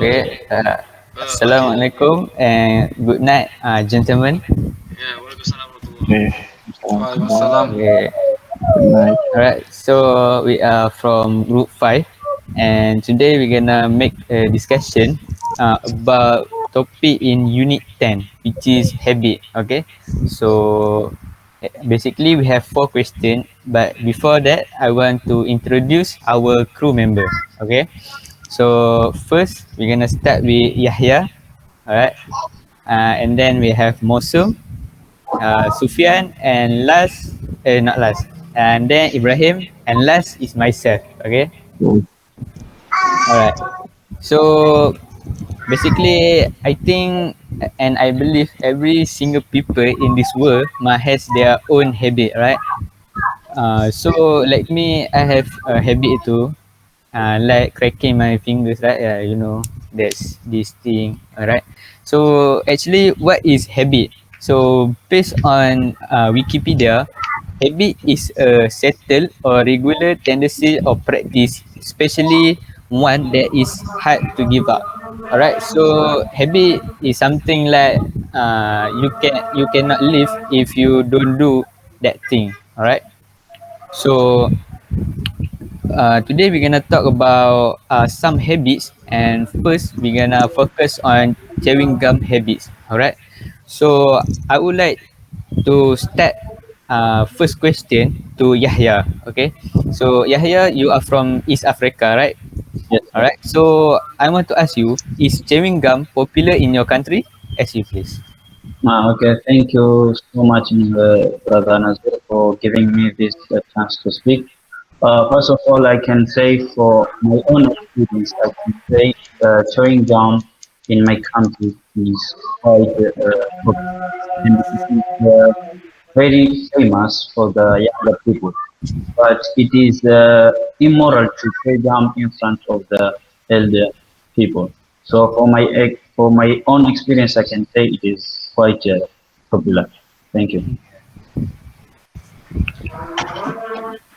Okay. Assalamualaikum and good night, gentlemen. Ya, Waalaikumsalam warahmatullah. Okay. Waalaikumsalam. Okay. Good night. Alright. So we are from Group 5, and today we're gonna make a discussion about topic in Unit 10, which is habit. Okay. So basically we have 4 questions, but before that, I want to introduce our crew member. Okay. So first we're gonna start with Yahya. Alright. And then we have Mosum, Sufyan, and last, not last, and then Ibrahim, and last is myself. Okay. Alright. So basically, I think and I believe every single people in this world has their own habit, right? So like me, I have a habit too, like cracking my fingers, right? Yeah, that's this thing, alright. So actually, what is habit? So based on Wikipedia, habit is a settled or regular tendency or practice, especially one that is hard to give up. Alright, so habit is something like you cannot live if you don't do that thing. Alright, so today we're gonna talk about some habits, and first we're gonna focus on chewing gum habits. All right. So I would like to start first question to Yahya. Okay. So Yahya, you are from East Africa, right? Yes. All right. So I want to ask you: is chewing gum popular in your country? As you please. Okay. Thank you so much, Brother Nazir, for giving me this chance to speak. First of all, I can say for my own experience, I can say chewing gum in my country is quite popular and it is very famous for the younger people. But it is immoral to chew gum in front of the elder people. So for my own experience, I can say it is quite popular. Thank you.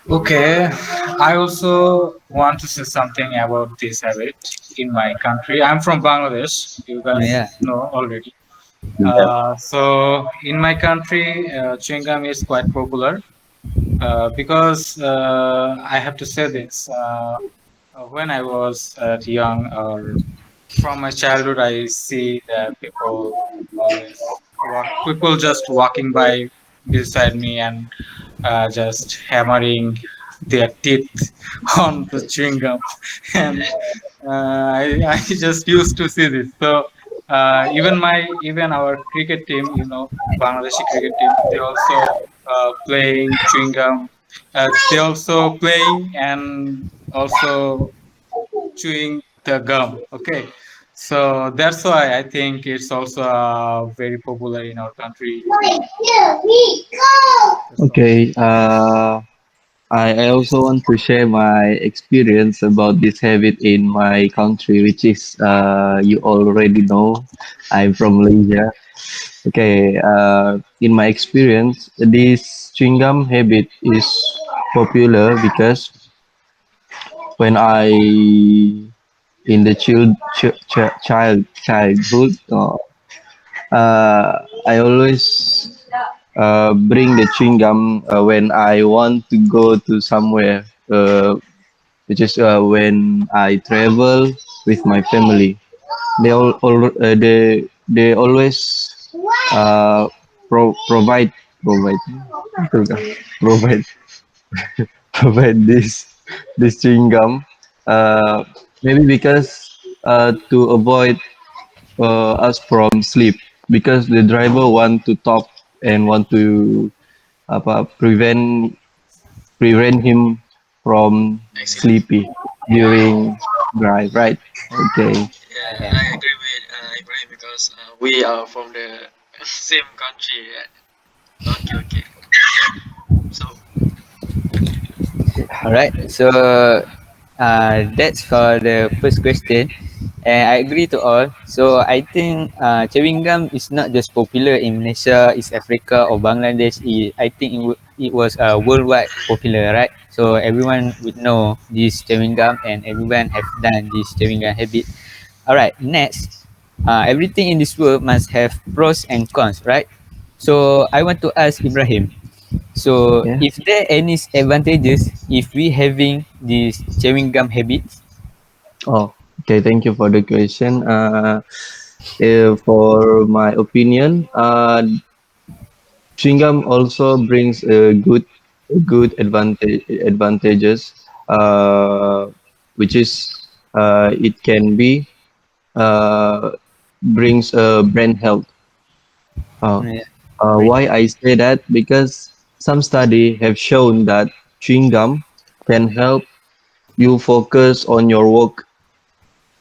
Okay, I also want to say something about this habit in my country. I'm from Bangladesh. You guys Yeah. know already. Yeah. So in my country, chewing gum is quite popular because I have to say this. When I was young or from my childhood, I see that people just walking by beside me and just hammering their teeth on the chewing gum, and I just used to see this. So even our cricket team, Bangladeshi cricket team, they also playing chewing gum. They also playing and also chewing the gum. Okay, so that's why I think it's also very popular in our country. That's all. Okay. I also want to share my experience about this habit in my country, which is you already know. I'm from Malaysia. Okay. In my experience, this chewing gum habit is popular because when I in the childhood, I always bring the chewing gum when I want to go to somewhere, which is when I travel with my family. They always uh, provide provide provide this chewing gum. Maybe because to avoid us from sleep, because the driver want to talk and want to prevent him from Accident. sleepy during drive, right? Okay. Yeah, Yeah. I agree with Ibrahim because we are from the same country. Okay, okay. So, All right. So that's for the first question, and I agree to all. So I think chewing gum is not just popular in Malaysia, East Africa or Bangladesh. I think it was worldwide popular, right? So everyone would know this chewing gum, and everyone have done this chewing gum habit. All right. Next, everything in this world must have pros and cons, right? So I want to ask Ibrahim. So, Yeah. if there any advantages if we having these chewing gum habits? Oh, okay. Thank you for the question. For my opinion, chewing gum also brings a good advantages, uh, which is it can be uh, brings brain health. Uh, Yeah, brain. why I say that? Because some study have shown that chewing gum can help you focus on your work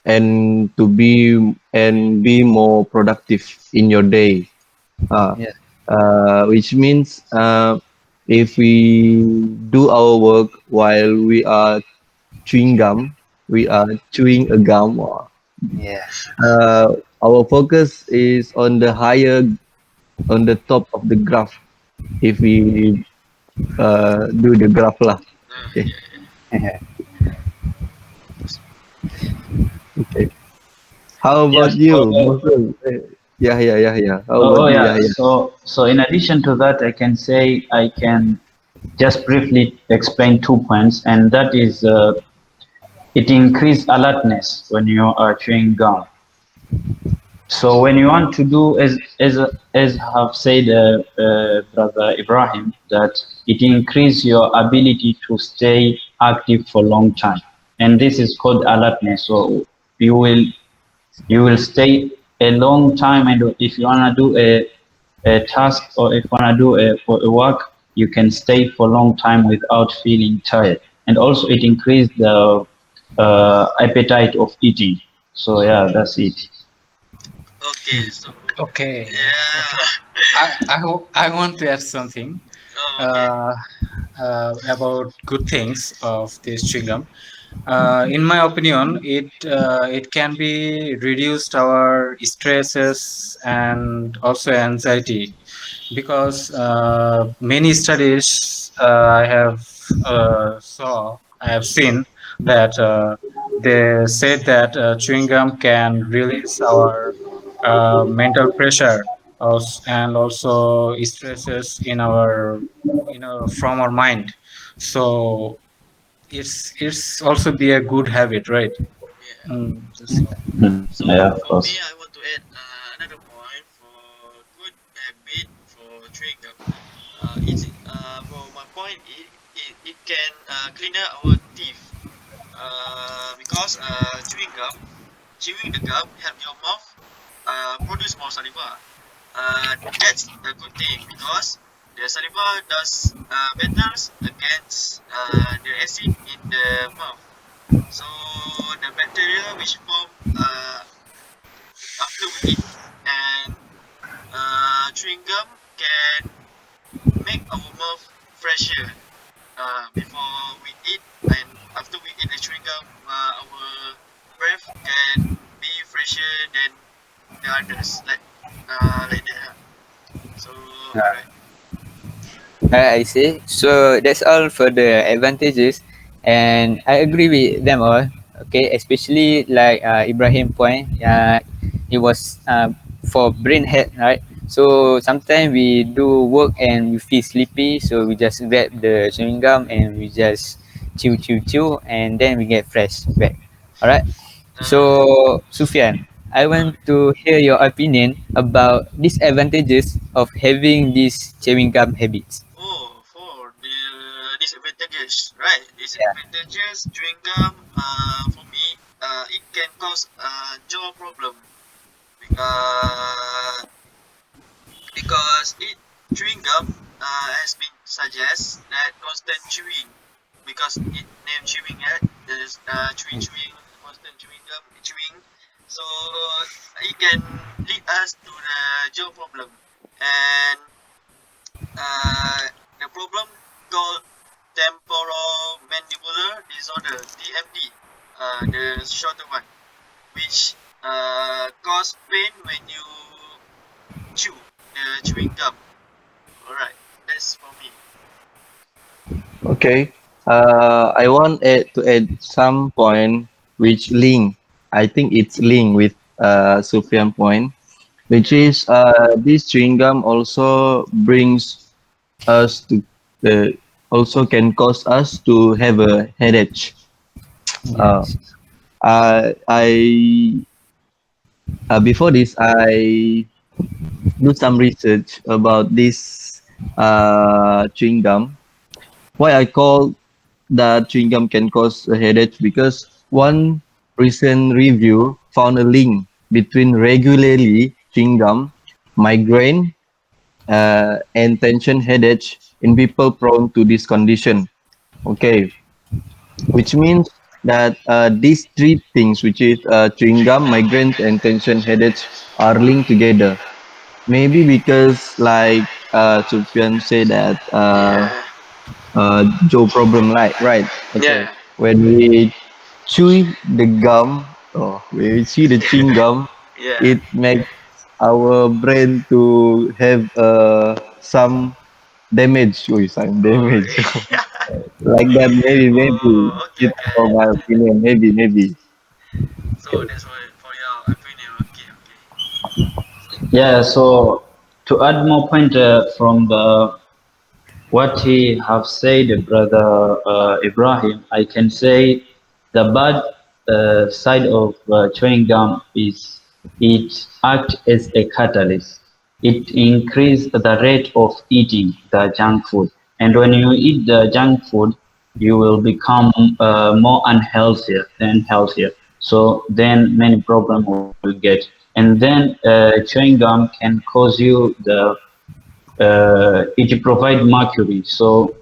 and be more productive in your day. Uh, Yeah, which means if we do our work while we are chewing gum, we are chewing a gum. yeah, Our focus is on the top of the graph. If we do the graph lah. Okay. Yeah, yeah. yeah. Okay. How Yes. about you, Musul? Yeah, yeah, yeah, yeah. How about you? Yeah. Yeah, yeah. So in addition to that, I can say I can just briefly explain 2 points, and that is it increase alertness when you are chewing gum. So when you want to do, as have said brother Ibrahim, that it increase your ability to stay active for long time, and this is called alertness. So you will you will stay a long time, and if you wanna do a task, or if you wanna do a work, you can stay for a long time without feeling tired, and also it increase the appetite of eating. So yeah, that's it. Okay, so Okay. Okay. yeah. I want to add something Oh, okay. uh, about good things of this chewing gum. In my opinion, it can be reduced our stresses and also anxiety, because many studies I have seen that they said that chewing gum can release our mental pressure, and also stresses from our mind. So it's also be a good habit, right? Yeah. That's all. So Yeah, of for me, course. I want to add another point for good habit for chewing gum. For my point, it can cleaner our teeth. Because chewing the gum help your mouth produce more saliva. That's a good thing because the saliva does battles against the acid in the mouth. So the bacteria which form after we eat, and chewing gum can make our mouth fresher before we eat, and after we eat the chewing gum, our breath can be fresher than the others, like that. So alright. I see. So that's all for the advantages, and I agree with them all. Okay, especially like Ibrahim point. It was for brain health, right? So sometimes we do work and we feel sleepy, so we just grab the chewing gum and we just chew, chew, chew, and then we get fresh back. All right. Uh, So Sufyan, I want to hear your opinion about disadvantages of having these chewing gum habits. for the disadvantages, right? Yeah. Disadvantages, chewing gum. For me, it can cause jaw problem. Uh, because chewing gum has been suggest that constant chewing, because it name chewing, right? There's chewing, constant chewing gum chewing. So it can lead us to the jaw problem, and the problem called temporomandibular disorder, TMD, the shorter one, which cause pain when you chew the chewing gum. Alright, that's for me. Okay. I want to add some point which link. I think it's linked with Sufyan point, which is this chewing gum also brings us to uh, also can cause us to have a headache. Uh, Yes. I before this I do some research about this chewing gum. Why I call that chewing gum can cause a headache because one recent review found a link between regularly chewing gum, migraine, and tension headache in people prone to this condition. Okay, which means that these three things, which is chewing gum, migraines, and tension headache, are linked together. Maybe because, like Sufyan said, that Yeah. Joe problem, right? Yeah. When we chew the gum, or when we chew the chewing gum, Yeah. it makes our brain to have some damage. Oh, some Oh, damage. Like that, maybe. oh, okay, It's okay. for my opinion, maybe. So that's for your opinion. Okay, okay. Yeah, so to add more point from the what he have said, brother Ibrahim, I can say the bad side of chewing gum is it acts as a catalyst. It increases the rate of eating the junk food, and when you eat the junk food, you will become more unhealthier than healthier. So then many problems will get, and then chewing gum can cause you the it provide mercury. So,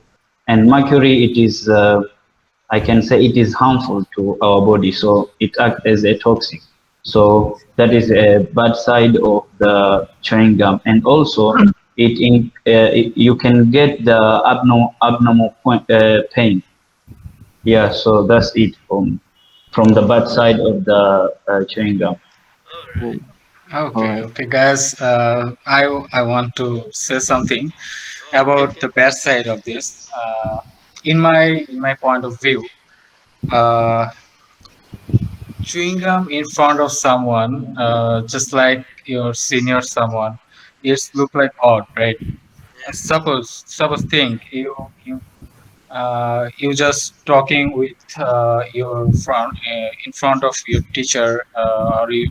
and mercury, it is, I can say it is harmful to our body. So it acts as a toxic. So that is a bad side of the chewing gum. And also you can get the abnormal pain. Yeah. So that's it from the bad side of the chewing gum. All Oh, right. all Okay, right. okay, guys. I want to say something Oh, okay, about okay. the bad side of this. In my point of view, uh, chewing gum in front of someone, just like your senior someone, it's look like odd, right? Yeah. Suppose think you just talking with your front in front of your teacher, or you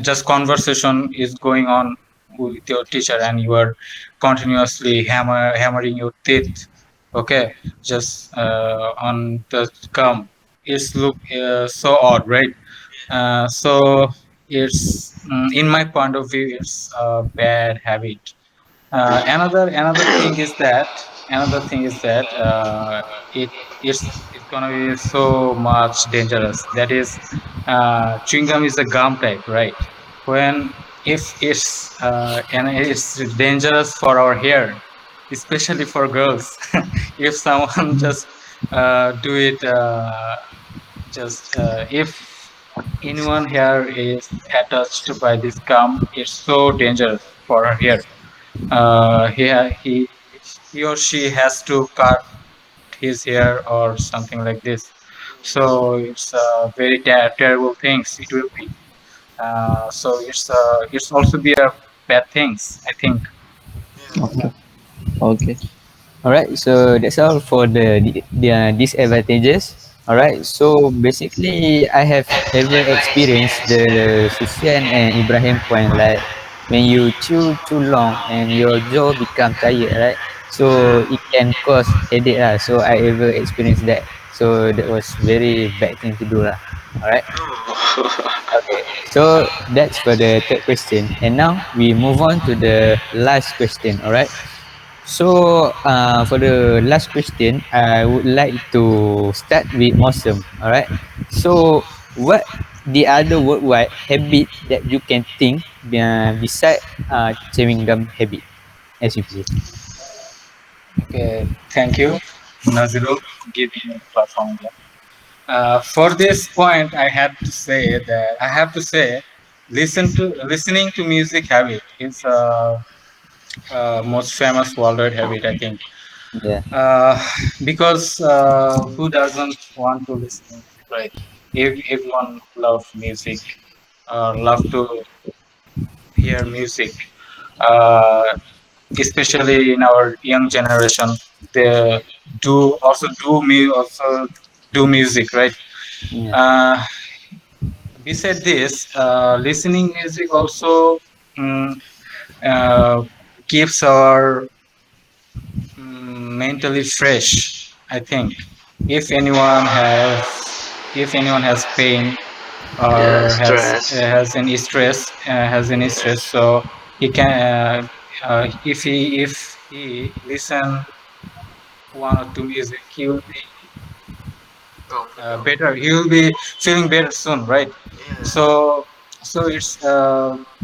just conversation is going on with your teacher, and you are continuously hammering your teeth, okay, just on the gum. It's look so odd, right? So it's in my point of view, it's a bad habit. Another thing is that it it's gonna be so much dangerous. That is, chewing gum is a gum type, right? When if it's and it's dangerous for our hair, especially for girls. If someone just do it, just if anyone hair is attached by this gum, it's so dangerous for her hair. He or she has to cut his hair or something like this. So it's very terrible things it will be. So it's also be a bad things, I think. Yeah. Okay. Okay. All right, so that's all for the disadvantages. All right, so basically, I have ever experienced the Sufyan and Ibrahim point, like when you chew too long and your jaw become tired, right? So Yeah. it can cause headache lah. So I ever experienced that. So that was very bad thing to do lah. All right. Oh. Okay. So that's for the third question, and now we move on to the last question. All right. So, for the last question, I would like to start with Mosem. All right. So, what the other worldwide habit that you can think beside chewing gum habit, as you please? Okay, thank you, Nazirul, for giving me the platform again. For this point, I have to say, listening to music habit is most famous worldwide habit, I think. Yeah. uh, because who doesn't want to listen to music, right? everyone love music, love to hear music, uh, especially in our young generation. They also do music, right? Yeah. Uh, Beside this, listening music also mm, uh, keeps our mentally fresh. I think if anyone has pain Yeah, or stress. has any stress, Yes. so he can if he listen one or two music, he will be Comfortable. better. He will be feeling better soon, right? Yes. So it's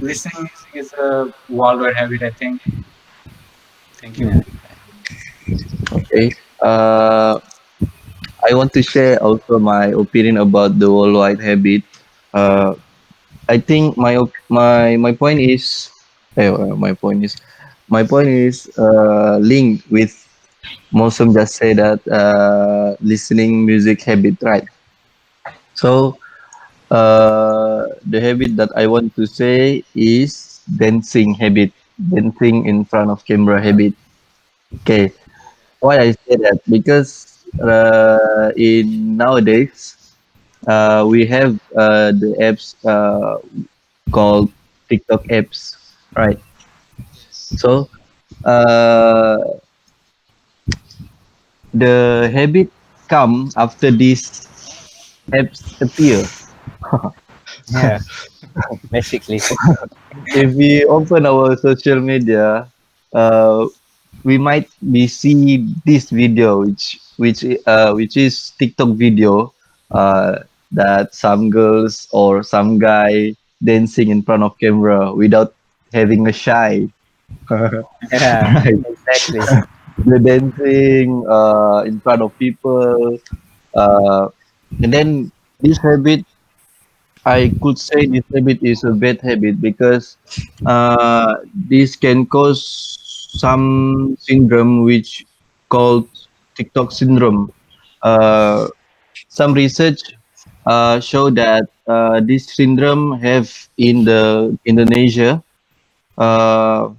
listening music is a worldwide habit, I think. Thank you. Yeah. Okay. Uh, I want to share also my opinion about the worldwide habit. Uh, I think my point is, my point is linked with Mosum just say that listening music habit, right? So the habit that I want to say is dancing habit, dancing in front of camera habit. Okay, why I say that? Because in nowadays we have the apps called TikTok apps, right? Yes. So uh, the habit come after these apps appear. Yeah. Basically. If we open our social media, uh, we might be see this video, which is TikTok video, that some girls or some guy dancing in front of camera without having a shy. Yeah. Right. Exactly. They're dancing in front of people, uh, and then this habit, I could say this habit is a bad habit because this can cause some syndrome which called TikTok syndrome. Uh, some research show that this syndrome have in the Indonesia. Uh,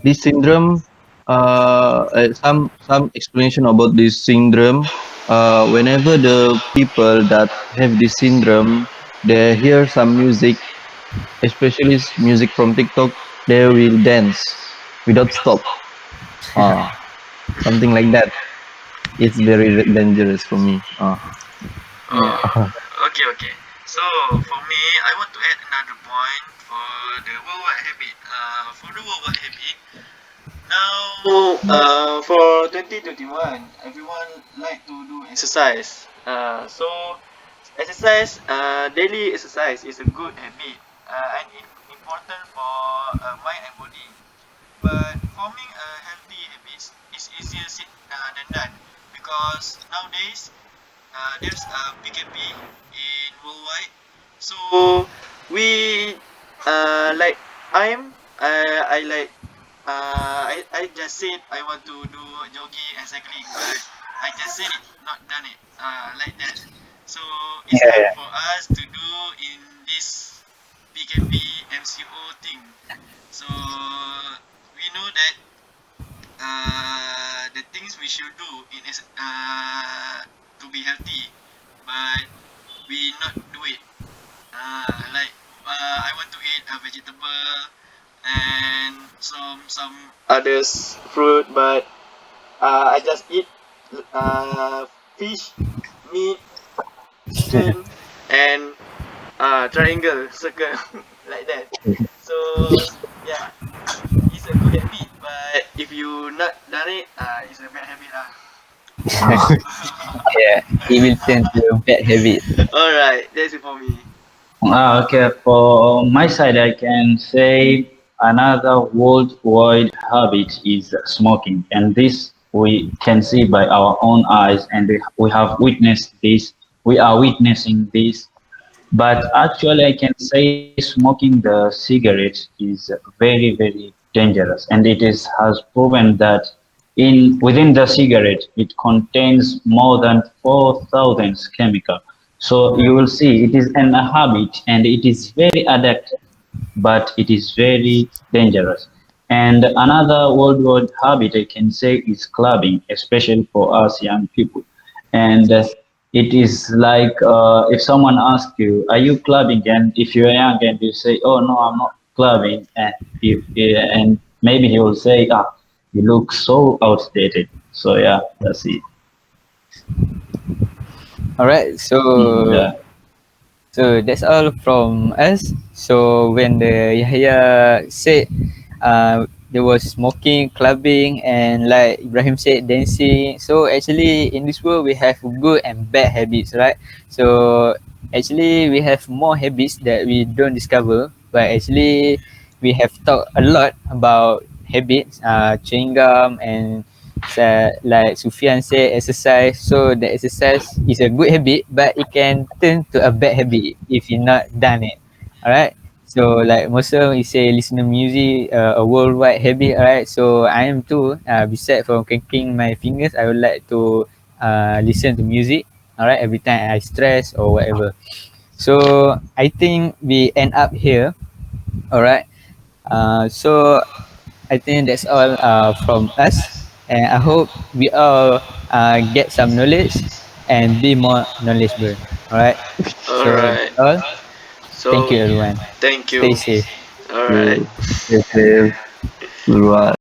this syndrome, some explanation about this syndrome. Whenever the people that have this syndrome, they hear some music, especially music from TikTok, they will dance without stop. Uh, Something like that. It's very dangerous for me. Yeah. Okay, okay. So for me, I want to add another point for the worldwide habit. For the worldwide habit, now for 2021, everyone like to do exercise. So exercise, daily exercise is a good habit and important for mind and body. But forming a healthy habit is easier said than done because nowadays there's a PKP in worldwide. So we like I like I just said I want to do jogging and cycling, but I just said it, not done it. Like that. So it's hard Yeah. for us to do in this PKP MCO thing. So we know that the things we should do to be healthy, but we not do it. Like I want to eat a vegetable and some others fruit, but I just eat uh, fish, meat, chicken, and triangle circle like that. So yeah, it's a good habit, but if you not done it, it's a bad habit lah. Yeah. It will turn to a bad habit. All right, that's it for me. Okay, for my side, I can say another worldwide habit is smoking, and this we can see by our own eyes, and we have witnessed this. We are witnessing this, but actually, I can say smoking the cigarette is very, very dangerous, and it is has proven that in within the cigarette it contains more than 4,000 chemicals. So you will see it is an a habit and it is very addictive, but it is very dangerous. And another worldwide habit I can say is clubbing, especially for us young people. And it is like if someone asks you, "Are you clubbing?" and if you're young and you say, "Oh no, I'm not clubbing," and maybe he will say, "Ah, you look so outdated." So yeah, that's it. All right. Yeah. So that's all from us. So when the Yahya said there was smoking, clubbing, and like Ibrahim said, dancing. So actually, in this world, we have good and bad habits, right? So actually, we have more habits that we don't discover, but actually, we have talked a lot about habits, chewing gum, and like Sufian said, exercise. So the exercise is a good habit, but it can turn to a bad habit if you not done it. All right. So like Muslim, you say listen to music, a worldwide habit, alright. So I am too. Beside from cranking my fingers, I would like to listen to music, alright, every time I stress or whatever. So I think we end up here, alright. So I think that's all from us, and I hope we all get some knowledge and be more knowledgeable, alright. All So right. that's all. Thank So you, everyone. thank Stay you. safe. All right. You, stay safe. Goodbye.